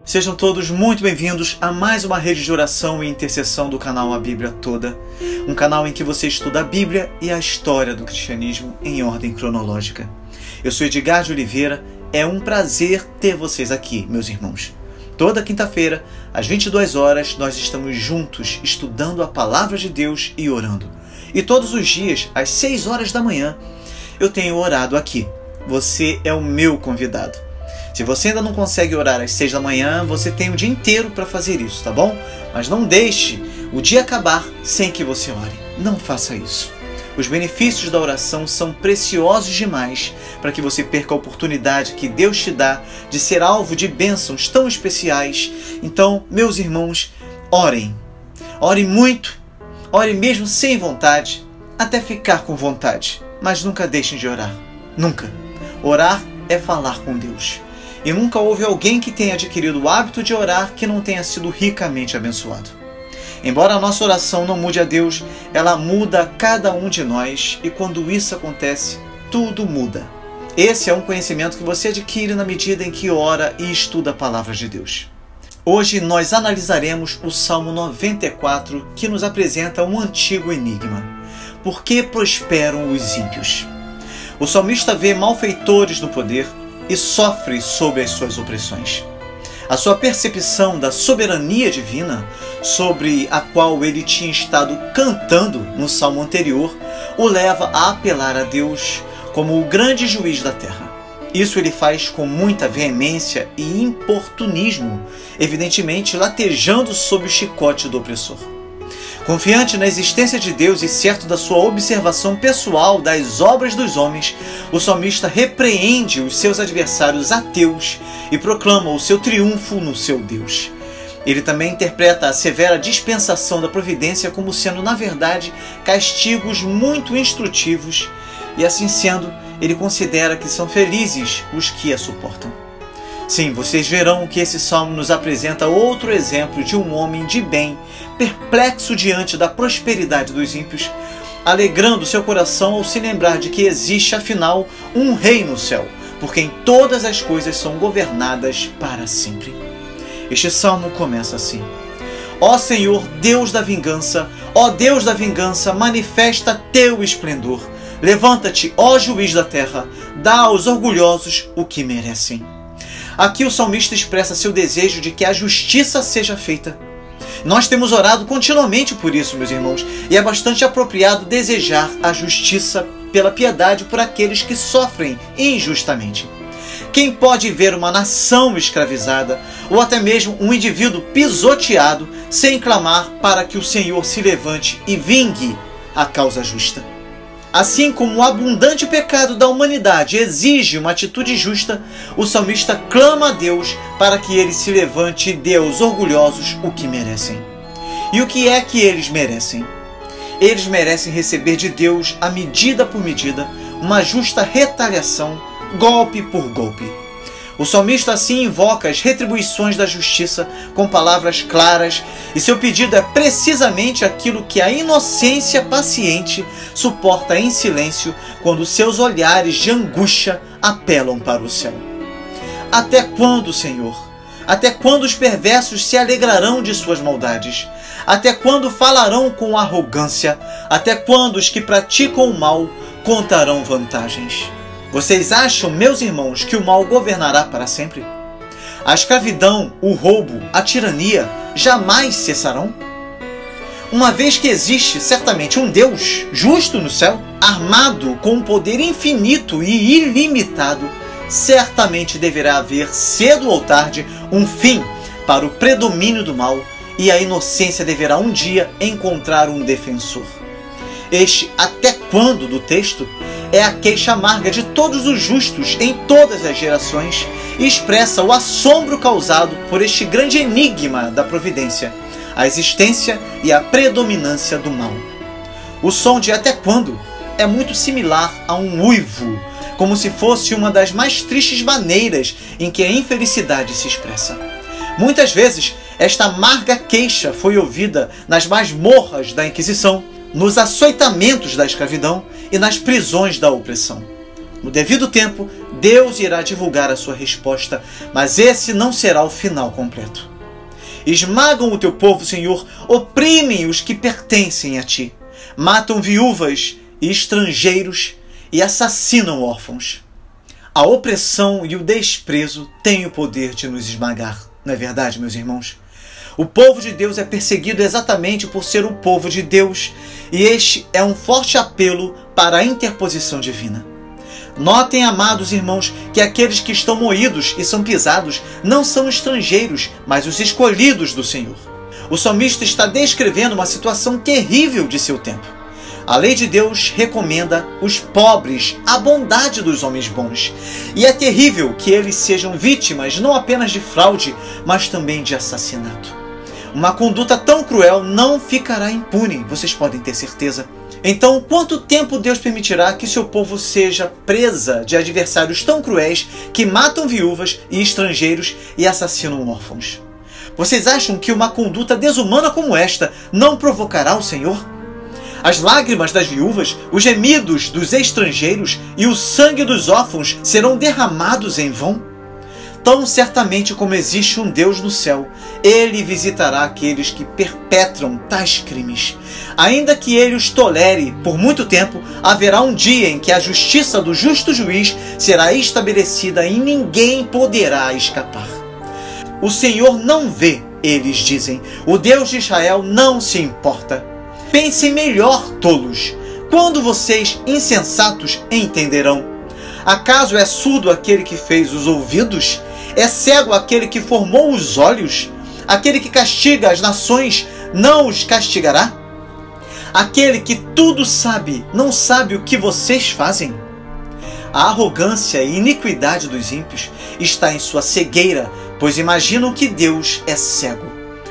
Sejam todos muito bem-vindos a mais uma rede de oração e intercessão do canal A Bíblia Toda, um canal em que você estuda a Bíblia e a história do cristianismo em ordem cronológica. Eu sou Edgar de Oliveira, é um prazer ter vocês aqui, meus irmãos. Toda quinta-feira, às 22 horas, nós estamos juntos estudando a Palavra de Deus e orando. E todos os dias, às 6 horas da manhã, eu tenho orado aqui. Você é o meu convidado. Se você ainda não consegue orar às 6 da manhã, você tem o dia inteiro para fazer isso, tá bom? Mas não deixe o dia acabar sem que você ore. Não faça isso. Os benefícios da oração são preciosos demais para que você perca a oportunidade que Deus te dá de ser alvo de bênçãos tão especiais. Então, meus irmãos, orem. Orem muito. Orem mesmo sem vontade, até ficar com vontade. Mas nunca deixem de orar. Nunca. Orar é falar com Deus. E nunca houve alguém que tenha adquirido o hábito de orar que não tenha sido ricamente abençoado. Embora a nossa oração não mude a Deus, ela muda a cada um de nós, e quando isso acontece, tudo muda. Esse é um conhecimento que você adquire na medida em que ora e estuda a Palavra de Deus. Hoje nós analisaremos o Salmo 94, que nos apresenta um antigo enigma. Por que prosperam os ímpios? O salmista vê malfeitores no poder e sofre sob as suas opressões. A sua percepção da soberania divina, sobre a qual ele tinha estado cantando no salmo anterior, o leva a apelar a Deus como o grande juiz da terra. Isso ele faz com muita veemência e importunismo, evidentemente latejando sob o chicote do opressor. Confiante na existência de Deus e certo da sua observação pessoal das obras dos homens, o salmista repreende os seus adversários ateus e proclama o seu triunfo no seu Deus. Ele também interpreta a severa dispensação da providência como sendo, na verdade, castigos muito instrutivos, e assim sendo, ele considera que são felizes os que a suportam. Sim, vocês verão que esse salmo nos apresenta outro exemplo de um homem de bem, perplexo diante da prosperidade dos ímpios, alegrando seu coração ao se lembrar de que existe, afinal, um rei no céu, por quem todas as coisas são governadas para sempre. Este salmo começa assim: Ó Senhor, Deus da vingança, ó Deus da vingança, manifesta teu esplendor. Levanta-te, ó juiz da terra, dá aos orgulhosos o que merecem. Aqui o salmista expressa seu desejo de que a justiça seja feita. Nós temos orado continuamente por isso, meus irmãos, e é bastante apropriado desejar a justiça pela piedade por aqueles que sofrem injustamente. Quem pode ver uma nação escravizada, ou até mesmo um indivíduo pisoteado, sem clamar para que o Senhor se levante e vingue a causa justa? Assim como o abundante pecado da humanidade exige uma atitude justa, o salmista clama a Deus para que ele se levante e dê aos orgulhosos o que merecem. E o que é que eles merecem? Eles merecem receber de Deus, a medida por medida, uma justa retaliação, golpe por golpe. O salmista assim invoca as retribuições da justiça com palavras claras, e seu pedido é precisamente aquilo que a inocência paciente suporta em silêncio quando seus olhares de angústia apelam para o céu. Até quando, Senhor? Até quando os perversos se alegrarão de suas maldades? Até quando falarão com arrogância? Até quando os que praticam o mal contarão vantagens? Vocês acham, meus irmãos, que o mal governará para sempre? A escravidão, o roubo, a tirania jamais cessarão? Uma vez que existe certamente um Deus justo no céu, armado com um poder infinito e ilimitado, certamente deverá haver, cedo ou tarde, um fim para o predomínio do mal, e a inocência deverá um dia encontrar um defensor. Este até quando do texto é a queixa amarga de todos os justos em todas as gerações e expressa o assombro causado por este grande enigma da providência, a existência e a predominância do mal. O som de até quando é muito similar a um uivo, como se fosse uma das mais tristes maneiras em que a infelicidade se expressa. Muitas vezes, esta amarga queixa foi ouvida nas masmorras da Inquisição, nos açoitamentos da escravidão e nas prisões da opressão. No devido tempo, Deus irá divulgar a sua resposta, mas esse não será o final completo. Esmagam o teu povo, Senhor, oprimem os que pertencem a ti, matam viúvas e estrangeiros e assassinam órfãos. A opressão e o desprezo têm o poder de nos esmagar, não é verdade, meus irmãos? O povo de Deus é perseguido exatamente por ser o povo de Deus, e este é um forte apelo para a interposição divina. Notem, amados irmãos, que aqueles que estão moídos e são pisados não são estrangeiros, mas os escolhidos do Senhor. O salmista está descrevendo uma situação terrível de seu tempo. A lei de Deus recomenda os pobres à bondade dos homens bons. E é terrível que eles sejam vítimas não apenas de fraude, mas também de assassinato. Uma conduta tão cruel não ficará impune, vocês podem ter certeza. Então, quanto tempo Deus permitirá que seu povo seja presa de adversários tão cruéis que matam viúvas e estrangeiros e assassinam órfãos? Vocês acham que uma conduta desumana como esta não provocará o Senhor? As lágrimas das viúvas, os gemidos dos estrangeiros e o sangue dos órfãos serão derramados em vão? Tão certamente como existe um Deus no céu, Ele visitará aqueles que perpetram tais crimes. Ainda que Ele os tolere por muito tempo, haverá um dia em que a justiça do justo juiz será estabelecida e ninguém poderá escapar. O Senhor não vê, eles dizem. O Deus de Israel não se importa. Pensem melhor, tolos. Quando vocês, insensatos, entenderão? Acaso é surdo aquele que fez os ouvidos? É cego aquele que formou os olhos? Aquele que castiga as nações não os castigará? Aquele que tudo sabe, não sabe o que vocês fazem? A arrogância e iniquidade dos ímpios está em sua cegueira, pois imaginam que Deus é cego.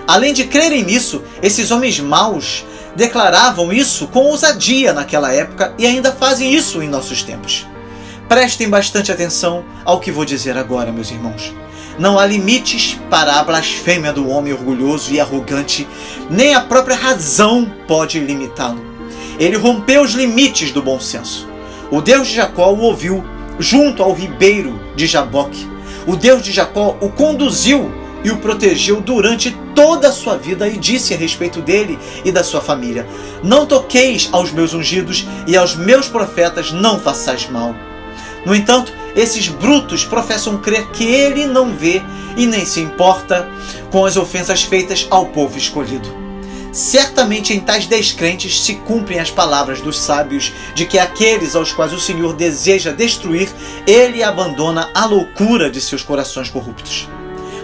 Além de crerem nisso, esses homens maus declaravam isso com ousadia naquela época e ainda fazem isso em nossos tempos. Prestem bastante atenção ao que vou dizer agora, meus irmãos. Não há limites para a blasfêmia do homem orgulhoso e arrogante, nem a própria razão pode limitá-lo. Ele rompeu os limites do bom senso. O Deus de Jacó o ouviu junto ao ribeiro de Jaboque. O Deus de Jacó o conduziu e o protegeu durante toda a sua vida e disse a respeito dele e da sua família: não toqueis aos meus ungidos e aos meus profetas não façais mal. No entanto, esses brutos professam crer que ele não vê e nem se importa com as ofensas feitas ao povo escolhido. Certamente em tais descrentes se cumprem as palavras dos sábios de que aqueles aos quais o Senhor deseja destruir, ele abandona a loucura de seus corações corruptos.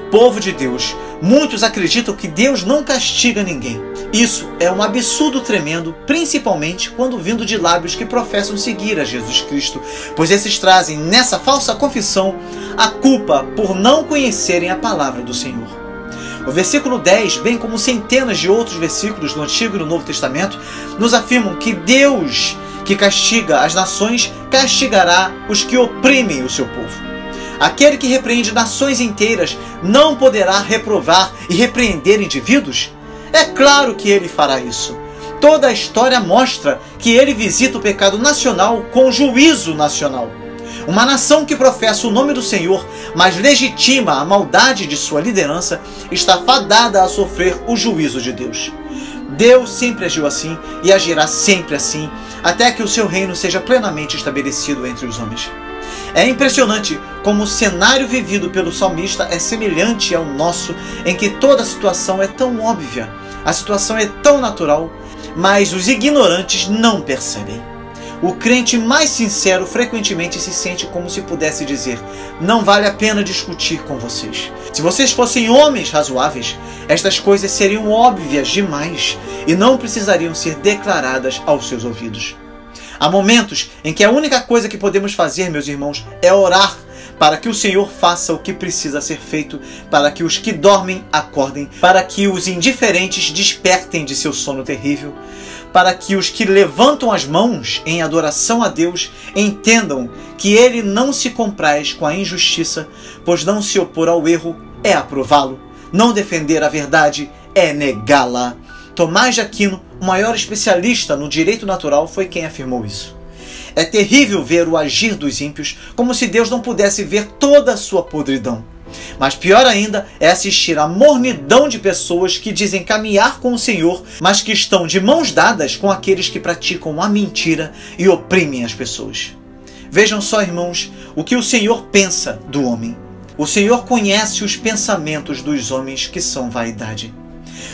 Povo de Deus, muitos acreditam que Deus não castiga ninguém. Isso é um absurdo tremendo, principalmente quando vindo de lábios que professam seguir a Jesus Cristo, pois esses trazem nessa falsa confissão a culpa por não conhecerem a palavra do Senhor. O versículo 10, bem como centenas de outros versículos do Antigo e do Novo Testamento, nos afirmam que Deus, que castiga as nações, castigará os que oprimem o seu povo. Aquele que repreende nações inteiras não poderá reprovar e repreender indivíduos? É claro que ele fará isso. Toda a história mostra que ele visita o pecado nacional com juízo nacional. Uma nação que professa o nome do Senhor, mas legitima a maldade de sua liderança, está fadada a sofrer o juízo de Deus. Deus sempre agiu assim e agirá sempre assim, até que o seu reino seja plenamente estabelecido entre os homens. É impressionante como o cenário vivido pelo salmista é semelhante ao nosso, em que toda a situação é tão óbvia, a situação é tão natural, mas os ignorantes não percebem. O crente mais sincero frequentemente se sente como se pudesse dizer: não vale a pena discutir com vocês. Se vocês fossem homens razoáveis, estas coisas seriam óbvias demais e não precisariam ser declaradas aos seus ouvidos. Há momentos em que a única coisa que podemos fazer, meus irmãos, é orar para que o Senhor faça o que precisa ser feito, para que os que dormem acordem, para que os indiferentes despertem de seu sono terrível, para que os que levantam as mãos em adoração a Deus entendam que Ele não se compraz com a injustiça, pois não se opor ao erro é aprová-lo, não defender a verdade é negá-la. Tomás de Aquino, o maior especialista no direito natural, foi quem afirmou isso. É terrível ver o agir dos ímpios, como se Deus não pudesse ver toda a sua podridão. Mas pior ainda é assistir à mornidão de pessoas que dizem caminhar com o Senhor, mas que estão de mãos dadas com aqueles que praticam a mentira e oprimem as pessoas. Vejam só, irmãos, o que o Senhor pensa do homem. O Senhor conhece os pensamentos dos homens, que são vaidade.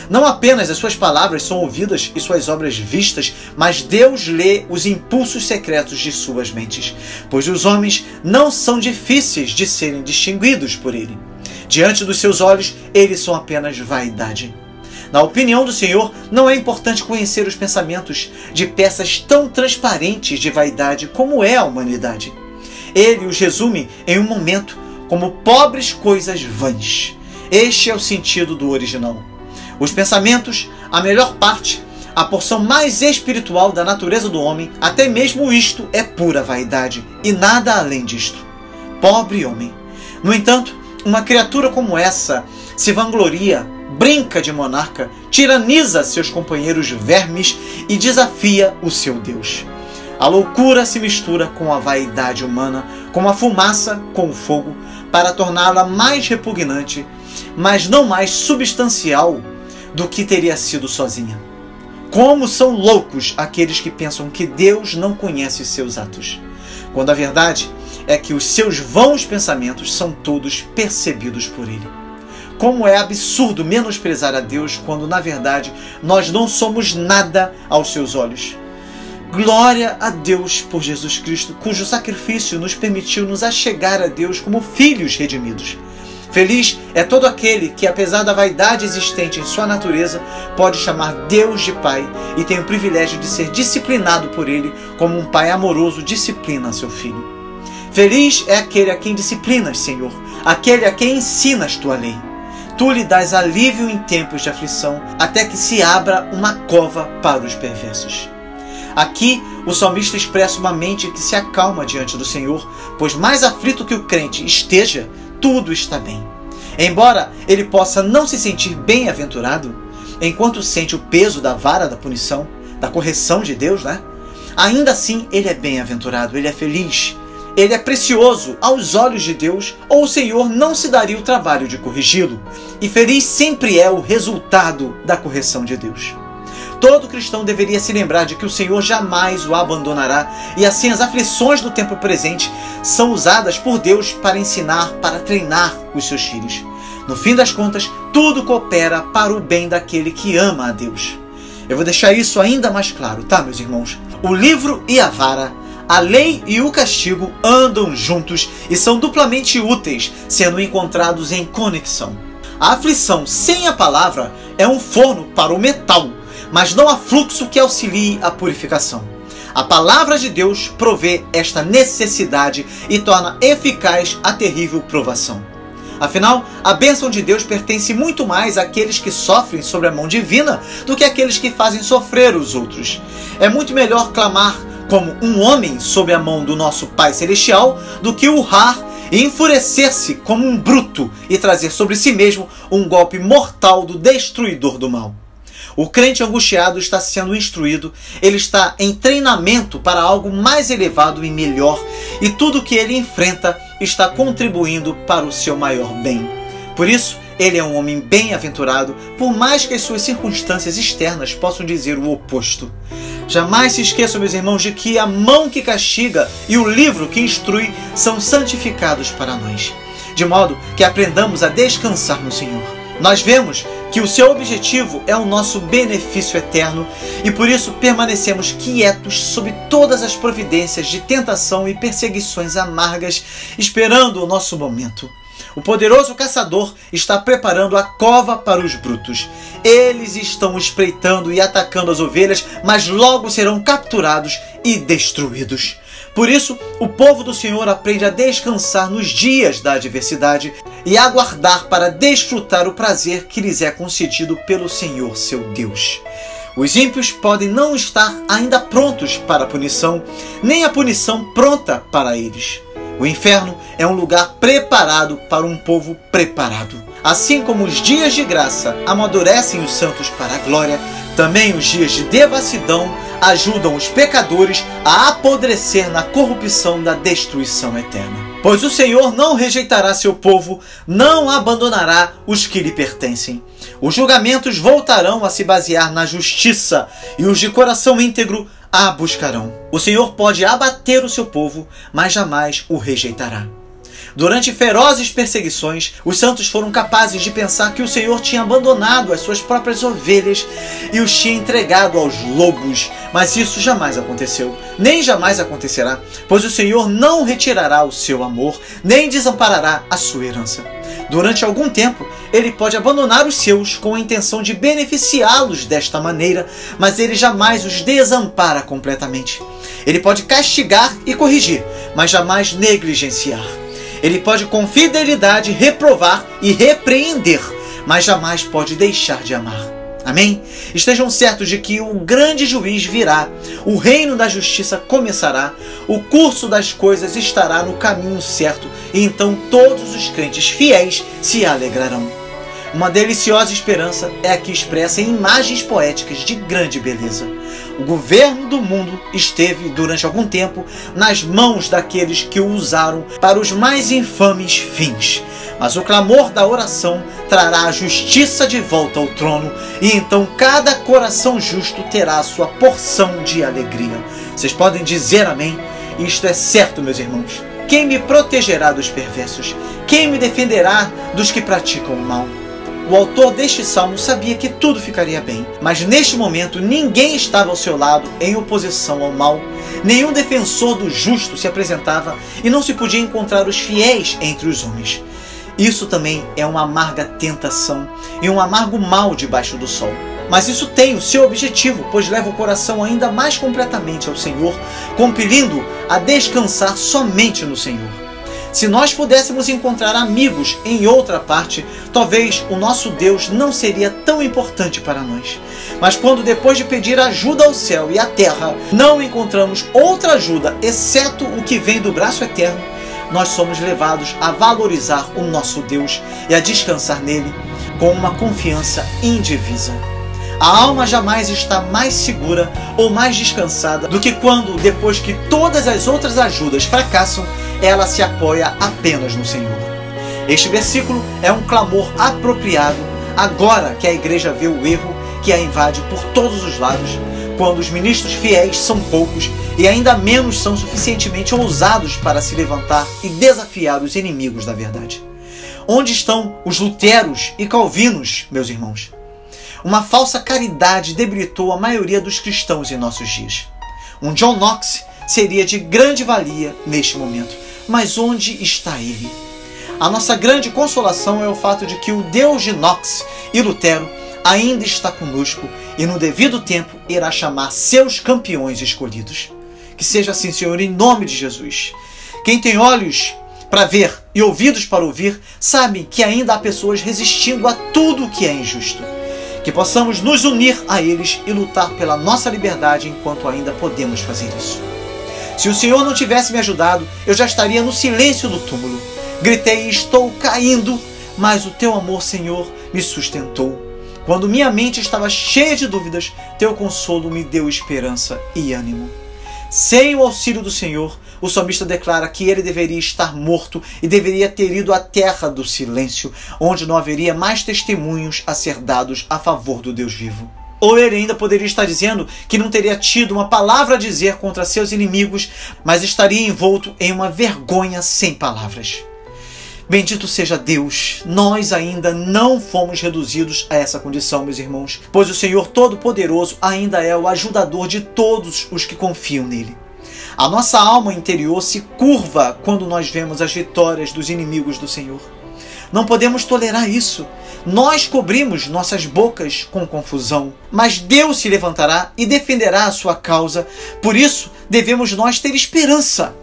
Não apenas as suas palavras são ouvidas e suas obras vistas, mas Deus lê os impulsos secretos de suas mentes, pois os homens não são difíceis de serem distinguidos por Ele. Diante dos seus olhos, eles são apenas vaidade. Na opinião do Senhor, não é importante conhecer os pensamentos de peças tão transparentes de vaidade como é a humanidade. Ele os resume em um momento como pobres coisas vãs. Este é o sentido do original. Os pensamentos, a melhor parte, a porção mais espiritual da natureza do homem, até mesmo isto é pura vaidade e nada além disto. Pobre homem! No entanto, uma criatura como essa se vangloria, brinca de monarca, tiraniza seus companheiros vermes e desafia o seu Deus. A loucura se mistura com a vaidade humana, como a fumaça com o fogo, para torná-la mais repugnante, mas não mais substancial do que teria sido sozinha. Como são loucos aqueles que pensam que Deus não conhece seus atos, quando a verdade é que os seus vãos pensamentos são todos percebidos por Ele. Como é absurdo menosprezar a Deus quando, na verdade, nós não somos nada aos seus olhos. Glória a Deus por Jesus Cristo, cujo sacrifício nos permitiu nos achegar a Deus como filhos redimidos. Feliz é todo aquele que, apesar da vaidade existente em sua natureza, pode chamar Deus de Pai e tem o privilégio de ser disciplinado por Ele, como um pai amoroso disciplina seu filho. Feliz é aquele a quem disciplinas, Senhor, aquele a quem ensinas tua lei. Tu lhe dás alívio em tempos de aflição, até que se abra uma cova para os perversos. Aqui, o salmista expressa uma mente que se acalma diante do Senhor, pois mais aflito que o crente esteja, tudo está bem. Embora ele possa não se sentir bem-aventurado, enquanto sente o peso da vara da punição, da correção de Deus, ainda assim ele é bem-aventurado, ele é feliz, ele é precioso aos olhos de Deus, ou o Senhor não se daria o trabalho de corrigi-lo. E feliz sempre é o resultado da correção de Deus. Todo cristão deveria se lembrar de que o Senhor jamais o abandonará, e assim as aflições do tempo presente são usadas por Deus para ensinar, para treinar os seus filhos. No fim das contas, tudo coopera para o bem daquele que ama a Deus. Eu vou deixar isso ainda mais claro, tá, meus irmãos? O livro e a vara, a lei e o castigo andam juntos e são duplamente úteis, sendo encontrados em conexão. A aflição sem a palavra é um forno para o metal, mas não há fluxo que auxilie a purificação. A palavra de Deus provê esta necessidade e torna eficaz a terrível provação. Afinal, a bênção de Deus pertence muito mais àqueles que sofrem sob a mão divina do que àqueles que fazem sofrer os outros. É muito melhor clamar como um homem sob a mão do nosso Pai Celestial do que urrar e enfurecer-se como um bruto e trazer sobre si mesmo um golpe mortal do destruidor do mal. O crente angustiado está sendo instruído, ele está em treinamento para algo mais elevado e melhor, e tudo que ele enfrenta está contribuindo para o seu maior bem. Por isso, ele é um homem bem-aventurado, por mais que as suas circunstâncias externas possam dizer o oposto. Jamais se esqueçam, meus irmãos, de que a mão que castiga e o livro que instrui são santificados para nós, de modo que aprendamos a descansar no Senhor. Nós vemos que o seu objetivo é o nosso benefício eterno e por isso permanecemos quietos sob todas as providências de tentação e perseguições amargas, esperando o nosso momento. O poderoso caçador está preparando a cova para os brutos. Eles estão espreitando e atacando as ovelhas, mas logo serão capturados e destruídos. Por isso, o povo do Senhor aprende a descansar nos dias da adversidade e aguardar para desfrutar o prazer que lhes é concedido pelo Senhor, seu Deus. Os ímpios podem não estar ainda prontos para a punição, nem a punição pronta para eles. O inferno é um lugar preparado para um povo preparado. Assim como os dias de graça amadurecem os santos para a glória, também os dias de devassidão ajudam os pecadores a apodrecer na corrupção da destruição eterna. Pois o Senhor não rejeitará seu povo, não abandonará os que lhe pertencem. Os julgamentos voltarão a se basear na justiça, e os de coração íntegro a buscarão. O Senhor pode abater o seu povo, mas jamais o rejeitará. Durante ferozes perseguições, os santos foram capazes de pensar que o Senhor tinha abandonado as suas próprias ovelhas e os tinha entregado aos lobos. Mas isso jamais aconteceu, nem jamais acontecerá, pois o Senhor não retirará o seu amor, nem desamparará a sua herança. Durante algum tempo, ele pode abandonar os seus com a intenção de beneficiá-los desta maneira, mas ele jamais os desampara completamente. Ele pode castigar e corrigir, mas jamais negligenciar. Ele pode com fidelidade reprovar e repreender, mas jamais pode deixar de amar. Amém? Estejam certos de que o grande juiz virá, o reino da justiça começará, o curso das coisas estará no caminho certo, e então todos os crentes fiéis se alegrarão. Uma deliciosa esperança é aqui expressa em imagens poéticas de grande beleza. O governo do mundo esteve, durante algum tempo, nas mãos daqueles que o usaram para os mais infames fins. Mas o clamor da oração trará a justiça de volta ao trono, e então cada coração justo terá a sua porção de alegria. Vocês podem dizer amém? Isto é certo, meus irmãos. Quem me protegerá dos perversos? Quem me defenderá dos que praticam o mal? O autor deste salmo sabia que tudo ficaria bem, mas neste momento ninguém estava ao seu lado em oposição ao mal, nenhum defensor do justo se apresentava e não se podia encontrar os fiéis entre os homens. Isso também é uma amarga tentação e um amargo mal debaixo do sol. Mas isso tem o seu objetivo, pois leva o coração ainda mais completamente ao Senhor, compelindo-o a descansar somente no Senhor. Se nós pudéssemos encontrar amigos em outra parte, talvez o nosso Deus não seria tão importante para nós. Mas quando depois de pedir ajuda ao céu e à terra, não encontramos outra ajuda, exceto o que vem do braço eterno, nós somos levados a valorizar o nosso Deus e a descansar nele com uma confiança indivisa. A alma jamais está mais segura ou mais descansada do que quando, depois que todas as outras ajudas fracassam, ela se apoia apenas no Senhor. Este versículo é um clamor apropriado agora que a igreja vê o erro que a invade por todos os lados, quando os ministros fiéis são poucos e ainda menos são suficientemente ousados para se levantar e desafiar os inimigos da verdade. Onde estão os luteros e calvinos, meus irmãos? Uma falsa caridade debilitou a maioria dos cristãos em nossos dias. Um John Knox seria de grande valia neste momento, mas onde está ele? A nossa grande consolação é o fato de que o Deus de Knox e Lutero ainda está conosco e no devido tempo irá chamar seus campeões escolhidos. Que seja assim, Senhor, em nome de Jesus. Quem tem olhos para ver e ouvidos para ouvir, sabe que ainda há pessoas resistindo a tudo o que é injusto. Que possamos nos unir a eles e lutar pela nossa liberdade enquanto ainda podemos fazer isso. Se o Senhor não tivesse me ajudado, eu já estaria no silêncio do túmulo. Gritei: estou caindo, mas o teu amor, Senhor, me sustentou. Quando minha mente estava cheia de dúvidas, teu consolo me deu esperança e ânimo. Sem o auxílio do Senhor, o salmista declara que ele deveria estar morto e deveria ter ido à terra do silêncio, onde não haveria mais testemunhos a ser dados a favor do Deus vivo. Ou ele ainda poderia estar dizendo que não teria tido uma palavra a dizer contra seus inimigos, mas estaria envolto em uma vergonha sem palavras. Bendito seja Deus, nós ainda não fomos reduzidos a essa condição, meus irmãos, pois o Senhor Todo-Poderoso ainda é o ajudador de todos os que confiam nele. A nossa alma interior se curva quando nós vemos as vitórias dos inimigos do Senhor. Não podemos tolerar isso. Nós cobrimos nossas bocas com confusão, mas Deus se levantará e defenderá a sua causa. Por isso, devemos nós ter esperança.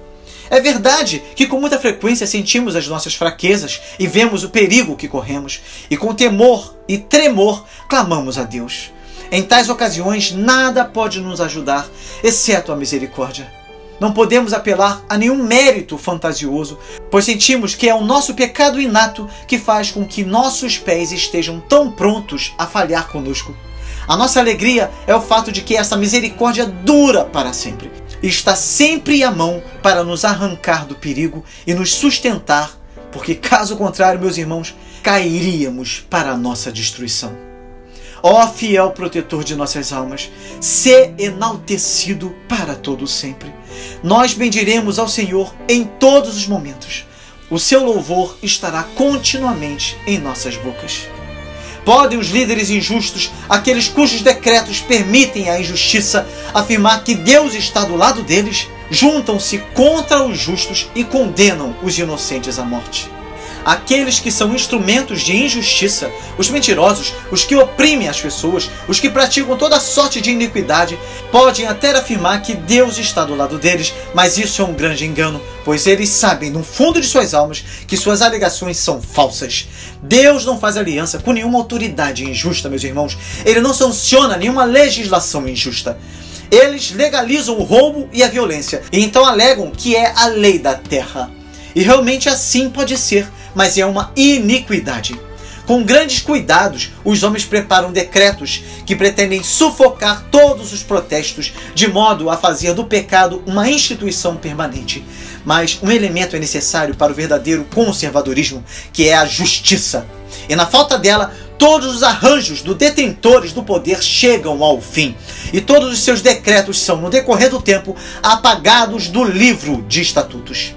É verdade que com muita frequência sentimos as nossas fraquezas e vemos o perigo que corremos, e com temor e tremor clamamos a Deus. Em tais ocasiões, nada pode nos ajudar, exceto a misericórdia. Não podemos apelar a nenhum mérito fantasioso, pois sentimos que é o nosso pecado inato que faz com que nossos pés estejam tão prontos a falhar conosco. A nossa alegria é o fato de que essa misericórdia dura para sempre e está sempre à mão para nos arrancar do perigo e nos sustentar, porque caso contrário, meus irmãos, cairíamos para a nossa destruição. Ó fiel protetor de nossas almas, sê enaltecido para todo sempre. Nós bendiremos ao Senhor em todos os momentos. O seu louvor estará continuamente em nossas bocas. Podem os líderes injustos, aqueles cujos decretos permitem a injustiça, afirmar que Deus está do lado deles? Juntam-se contra os justos e condenam os inocentes à morte. Aqueles que são instrumentos de injustiça, os mentirosos, os que oprimem as pessoas, os que praticam toda sorte de iniquidade, podem até afirmar que Deus está do lado deles, mas isso é um grande engano, pois eles sabem no fundo de suas almas que suas alegações são falsas. Deus não faz aliança com nenhuma autoridade injusta, meus irmãos. Ele não sanciona nenhuma legislação injusta. Eles legalizam o roubo e a violência, e então alegam que é a lei da terra. E realmente assim pode ser, mas é uma iniquidade. Com grandes cuidados, os homens preparam decretos que pretendem sufocar todos os protestos, de modo a fazer do pecado uma instituição permanente. Mas um elemento é necessário para o verdadeiro conservadorismo, que é a justiça. E na falta dela, todos os arranjos dos detentores do poder chegam ao fim. E todos os seus decretos são, no decorrer do tempo, apagados do livro de estatutos.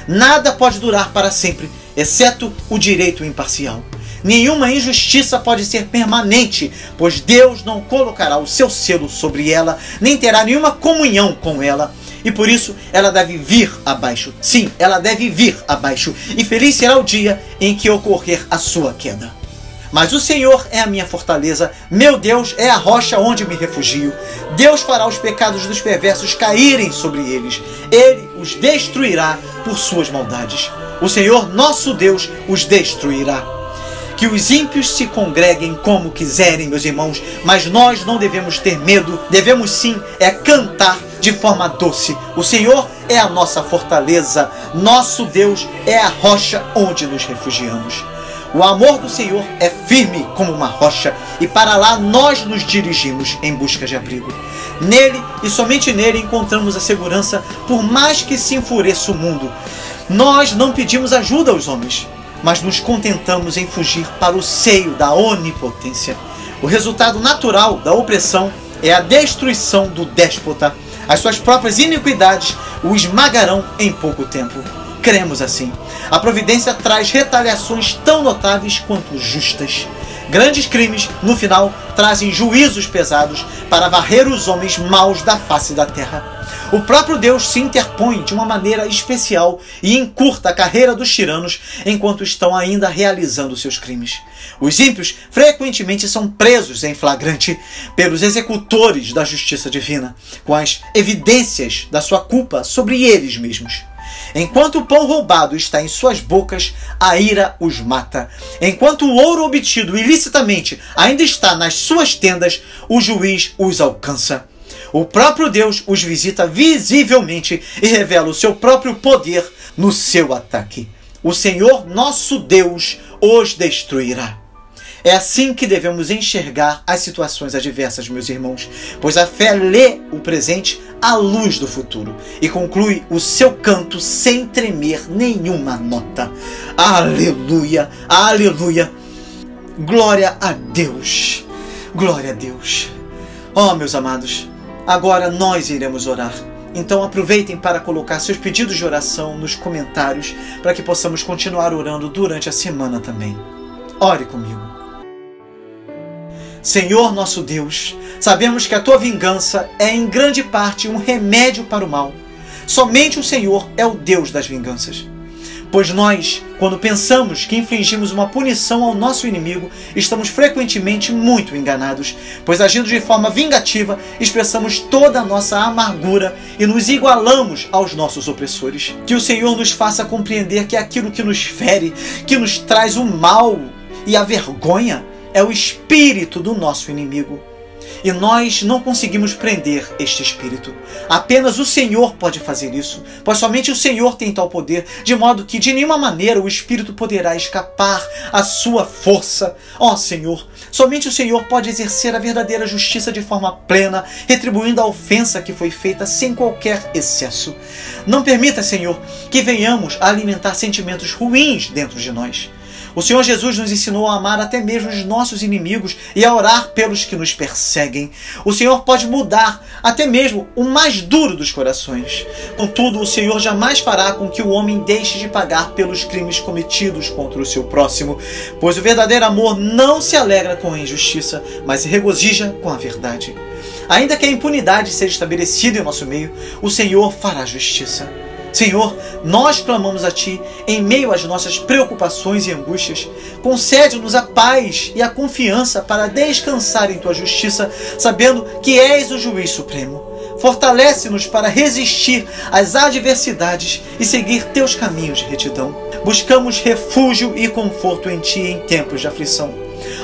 Nada pode durar para sempre, exceto o direito imparcial. Nenhuma injustiça pode ser permanente, pois Deus não colocará o seu selo sobre ela, nem terá nenhuma comunhão com ela. E por isso ela deve vir abaixo. Sim, ela deve vir abaixo. E feliz será o dia em que ocorrer a sua queda. Mas o Senhor é a minha fortaleza, meu Deus é a rocha onde me refugio. Deus fará os pecados dos perversos caírem sobre eles. Ele os destruirá por suas maldades. O Senhor, nosso Deus, os destruirá. Que os ímpios se congreguem como quiserem, meus irmãos, mas nós não devemos ter medo, devemos sim cantar de forma doce. O Senhor é a nossa fortaleza, nosso Deus é a rocha onde nos refugiamos. O amor do Senhor é firme como uma rocha, e para lá nós nos dirigimos em busca de abrigo. Nele e somente nele encontramos a segurança, por mais que se enfureça o mundo. Nós não pedimos ajuda aos homens, mas nos contentamos em fugir para o seio da onipotência. O resultado natural da opressão é a destruição do déspota. As suas próprias iniquidades o esmagarão em pouco tempo. Cremos assim. A providência traz retaliações tão notáveis quanto justas. Grandes crimes, no final, trazem juízos pesados para varrer os homens maus da face da terra. O próprio Deus se interpõe de uma maneira especial e encurta a carreira dos tiranos enquanto estão ainda realizando seus crimes. Os ímpios frequentemente são presos em flagrante pelos executores da justiça divina, com as evidências da sua culpa sobre eles mesmos. Enquanto o pão roubado está em suas bocas, a ira os mata. Enquanto o ouro obtido ilicitamente ainda está nas suas tendas, o juiz os alcança. O próprio Deus os visita visivelmente e revela o seu próprio poder no seu ataque. O Senhor nosso Deus os destruirá. É assim que devemos enxergar as situações adversas, meus irmãos, pois a fé lê o presente à luz do futuro e conclui o seu canto sem tremer nenhuma nota. Aleluia, aleluia, glória a Deus, glória a Deus. Oh, meus amados, agora nós iremos orar. Então aproveitem para colocar seus pedidos de oração nos comentários para que possamos continuar orando durante a semana também. Ore comigo. Senhor nosso Deus, sabemos que a Tua vingança é em grande parte um remédio para o mal. Somente o Senhor é o Deus das vinganças. Pois nós, quando pensamos que infligimos uma punição ao nosso inimigo, estamos frequentemente muito enganados, pois agindo de forma vingativa, expressamos toda a nossa amargura e nos igualamos aos nossos opressores. Que o Senhor nos faça compreender que aquilo que nos fere, que nos traz o mal e a vergonha, é o espírito do nosso inimigo. E nós não conseguimos prender este espírito. Apenas o Senhor pode fazer isso, pois somente o Senhor tem tal poder, de modo que de nenhuma maneira o espírito poderá escapar à sua força. Ó Senhor, somente o Senhor pode exercer a verdadeira justiça de forma plena, retribuindo a ofensa que foi feita sem qualquer excesso. Não permita, Senhor, que venhamos a alimentar sentimentos ruins dentro de nós. O Senhor Jesus nos ensinou a amar até mesmo os nossos inimigos e a orar pelos que nos perseguem. O Senhor pode mudar até mesmo o mais duro dos corações. Contudo, o Senhor jamais fará com que o homem deixe de pagar pelos crimes cometidos contra o seu próximo, pois o verdadeiro amor não se alegra com a injustiça, mas se regozija com a verdade. Ainda que a impunidade seja estabelecida em nosso meio, o Senhor fará justiça. Senhor, nós clamamos a Ti em meio às nossas preocupações e angústias. Concede-nos a paz e a confiança para descansar em Tua justiça, sabendo que És o Juiz Supremo. Fortalece-nos para resistir às adversidades e seguir Teus caminhos de retidão. Buscamos refúgio e conforto em Ti em tempos de aflição.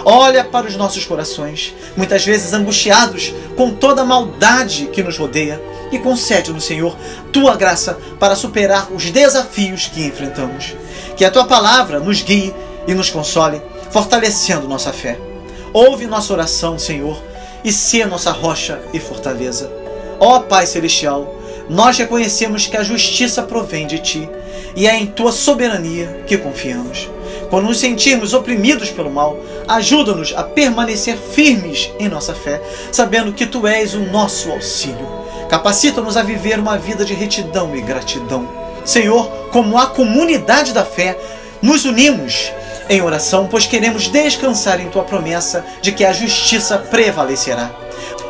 Olha para os nossos corações, muitas vezes angustiados com toda a maldade que nos rodeia, e concede-nos, Senhor, Tua graça para superar os desafios que enfrentamos. Que a Tua palavra nos guie e nos console, fortalecendo nossa fé. Ouve nossa oração, Senhor, e sê nossa rocha e fortaleza. Ó Pai Celestial, nós reconhecemos que a justiça provém de Ti, e é em Tua soberania que confiamos. Quando nos sentirmos oprimidos pelo mal, ajuda-nos a permanecer firmes em nossa fé, sabendo que Tu és o nosso auxílio. Capacita-nos a viver uma vida de retidão e gratidão. Senhor, como a comunidade da fé, nos unimos em oração, pois queremos descansar em Tua promessa de que a justiça prevalecerá.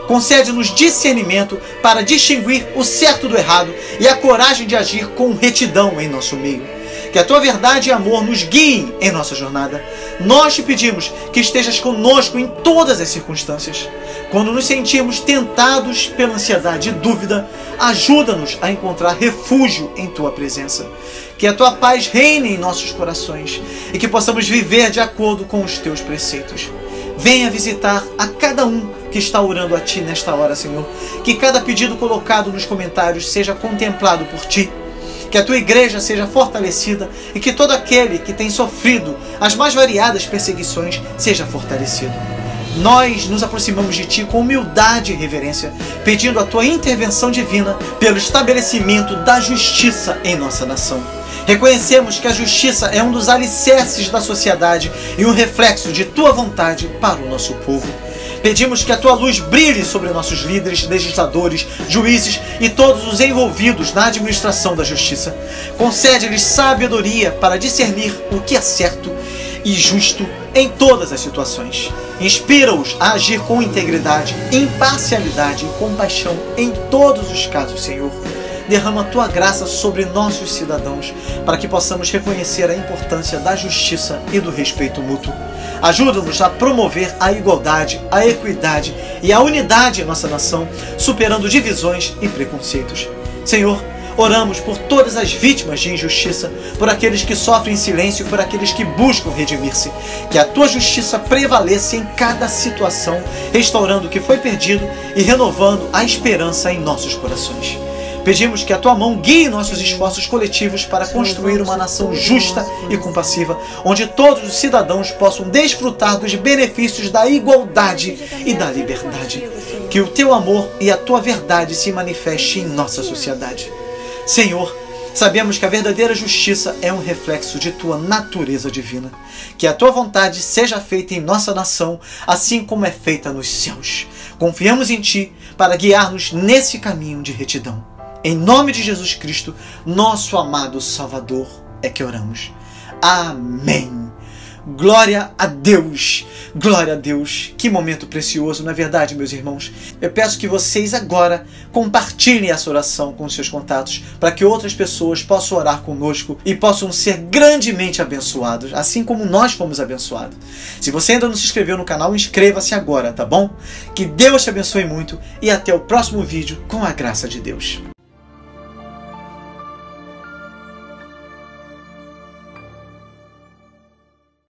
Concede-nos discernimento para distinguir o certo do errado e a coragem de agir com retidão em nosso meio. Que a Tua verdade e amor nos guiem em nossa jornada. Nós Te pedimos que estejas conosco em todas as circunstâncias. Quando nos sentimos tentados pela ansiedade e dúvida, ajuda-nos a encontrar refúgio em Tua presença. Que a Tua paz reine em nossos corações e que possamos viver de acordo com os Teus preceitos. Venha visitar a cada um que está orando a Ti nesta hora, Senhor. Que cada pedido colocado nos comentários seja contemplado por Ti. Que a Tua igreja seja fortalecida e que todo aquele que tem sofrido as mais variadas perseguições seja fortalecido. Nós nos aproximamos de Ti com humildade e reverência, pedindo a Tua intervenção divina pelo estabelecimento da justiça em nossa nação. Reconhecemos que a justiça é um dos alicerces da sociedade e um reflexo de Tua vontade para o nosso povo. Pedimos que a Tua luz brilhe sobre nossos líderes, legisladores, juízes e todos os envolvidos na administração da justiça. Concede-lhes sabedoria para discernir o que é certo e justo em todas as situações. Inspira-os a agir com integridade, imparcialidade e compaixão em todos os casos, Senhor. Derrama a Tua graça sobre nossos cidadãos, para que possamos reconhecer a importância da justiça e do respeito mútuo. Ajuda-nos a promover a igualdade, a equidade e a unidade em nossa nação, superando divisões e preconceitos. Senhor, oramos por todas as vítimas de injustiça, por aqueles que sofrem em silêncio e por aqueles que buscam redimir-se. Que a Tua justiça prevaleça em cada situação, restaurando o que foi perdido e renovando a esperança em nossos corações. Pedimos que a Tua mão guie nossos esforços coletivos para construir uma nação justa e compassiva, onde todos os cidadãos possam desfrutar dos benefícios da igualdade e da liberdade. Que o Teu amor e a Tua verdade se manifestem em nossa sociedade. Senhor, sabemos que a verdadeira justiça é um reflexo de Tua natureza divina. Que a Tua vontade seja feita em nossa nação, assim como é feita nos céus. Confiamos em Ti para guiar-nos nesse caminho de retidão. Em nome de Jesus Cristo, nosso amado Salvador, é que oramos. Amém. Glória a Deus. Glória a Deus. Que momento precioso, não é verdade, meus irmãos? Eu peço que vocês agora compartilhem essa oração com seus contatos, para que outras pessoas possam orar conosco e possam ser grandemente abençoados, assim como nós fomos abençoados. Se você ainda não se inscreveu no canal, inscreva-se agora, tá bom? Que Deus te abençoe muito e até o próximo vídeo com a graça de Deus.